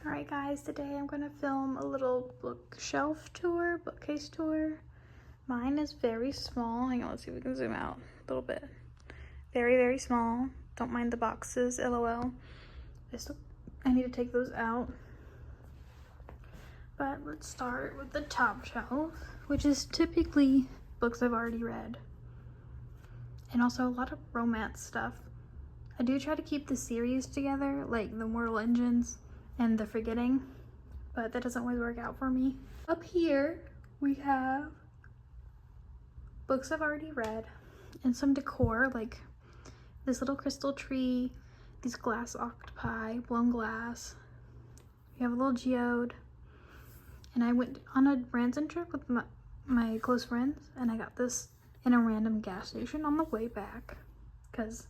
Alright guys, today I'm going to film a little bookshelf tour, bookcase tour. Mine is very small. Hang on, let's see if we can zoom out a little bit. Very, very small. Don't mind the boxes, LOL. I need to take those out. But let's start with the top shelf, which is typically books I've already read. And also a lot of romance stuff. I do try to keep the series together, like the Mortal Engines and the Forgetting, but that doesn't always work out for me. Up here, we have books I've already read and some decor, like this little crystal tree, these glass octopi, blown glass. We have a little geode, and I went on a Branson trip with my close friends, and I got this in a random gas station on the way back, because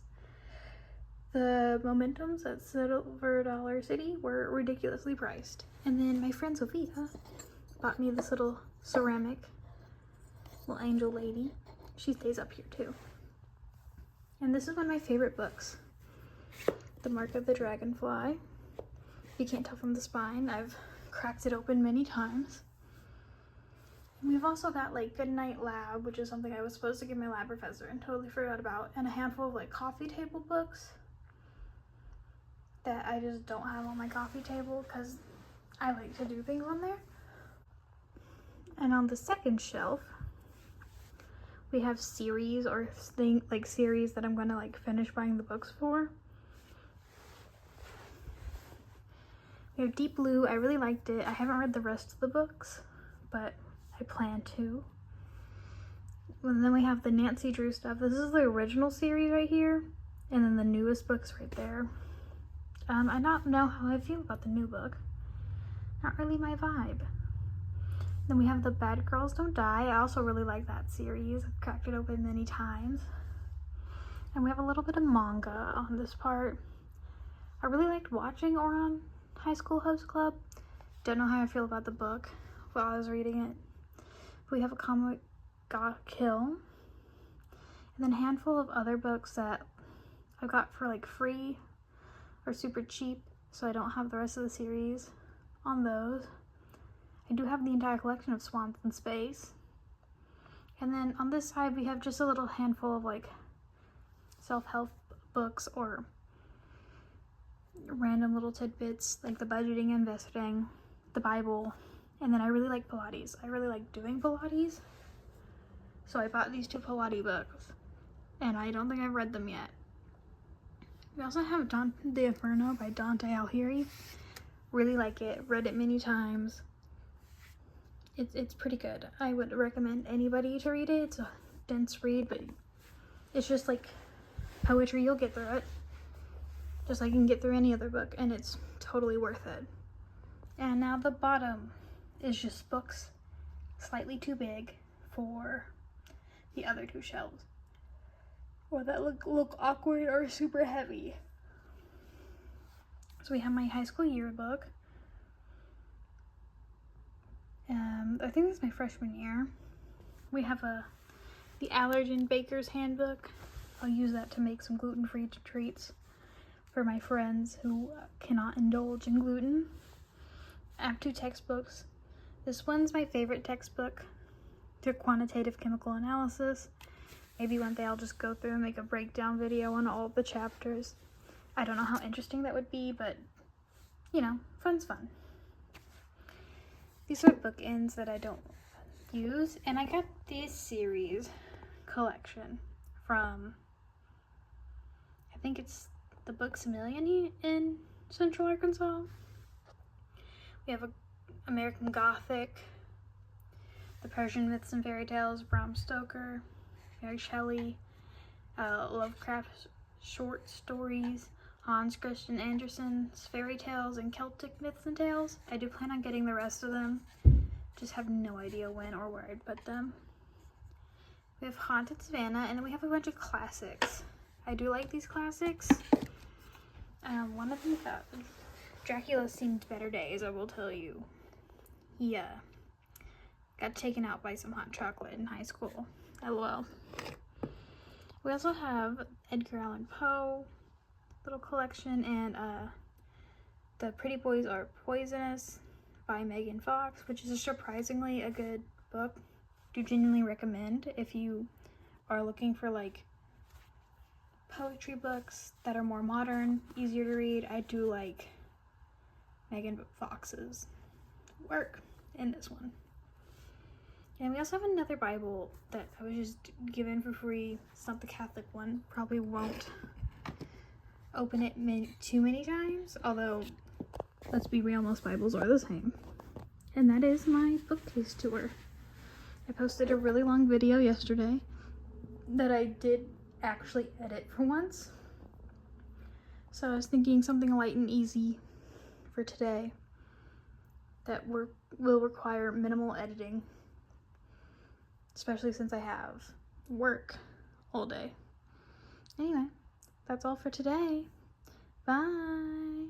the Momentums at Silver Dollar City were ridiculously priced. And then my friend Sophia bought me this little ceramic little angel lady. She stays up here too. And this is one of my favorite books, The Mark of the Dragonfly. You can't tell from the spine, I've cracked it open many times. And we've also got like Goodnight Lab, which is something I was supposed to give my lab professor and totally forgot about, and a handful of like coffee table books that I just don't have on my coffee table because I like to do things on there. And on the second shelf, we have series or series that I'm going to like finish buying the books for. We have Deep Blue. I really liked it. I haven't read the rest of the books, but I plan to. And then we have the Nancy Drew stuff. This is the original series right here, and then the newest book's right there. I don't know how I feel about the new book. Not really my vibe. Then we have The Bad Girls Don't Die. I also really like that series. I've cracked it open many times. And we have a little bit of manga on this part. I really liked watching Ouran High School Host Club. Don't know how I feel about the book while I was reading it. We have a comic Got Kill. And then a handful of other books that I got for like free or super cheap, so I don't have the rest of the series on those. I do have the entire collection of Swans in Space. And then on this side, we have just a little handful of like self-help books or random little tidbits, like the budgeting, investing, the Bible, and then I really like Pilates. I really like doing Pilates, so I bought these two Pilates books, and I don't think I've read them yet. We also have Dante the Inferno by Dante Alighieri. Really like it. Read it many times. It's pretty good. I would recommend anybody to read it. It's a dense read, but it's just like poetry. You'll get through it. Just like you can get through any other book, and it's totally worth it. And now the bottom is just books slightly too big for the other two shelves, or that look awkward or super heavy. So we have my high school yearbook. I think this is my freshman year. We have the Allergen Baker's Handbook. I'll use that to make some gluten-free treats for my friends who cannot indulge in gluten. I have two textbooks. This one's my favorite textbook to quantitative chemical analysis. Maybe one day I'll just go through and make a breakdown video on all of the chapters. I don't know how interesting that would be, but you know, fun's fun. These are bookends that I don't use, and I got this series collection from, I think it's the Books A Million in Central Arkansas. We have American Gothic, the Persian Myths and Fairy Tales, Bram Stoker, Mary Shelley, Lovecraft short stories, Hans Christian Andersen's fairy tales and Celtic myths and tales. I do plan on getting the rest of them. Just have no idea when or where I'd put them. We have Haunted Savannah, and then we have a bunch of classics. I do like these classics. One of them, Dracula's Seen Better Days, I will tell you. He got taken out by some hot chocolate in high school. LOL. We also have Edgar Allan Poe little collection, and The Pretty Boys Are Poisonous by Megan Fox, which is a surprisingly a good book. Do genuinely recommend if you are looking for like poetry books that are more modern, easier to read. I do like Megan Fox's work in this one. And we also have another Bible that I was just given for free. It's not the Catholic one. Probably won't open it too many times, although let's be real, most Bibles are the same. And that is my bookcase tour. I posted a really long video yesterday that I did actually edit for once. So I was thinking something light and easy for today that will require minimal editing, especially since I have work all day. Anyway, that's all for today. Bye.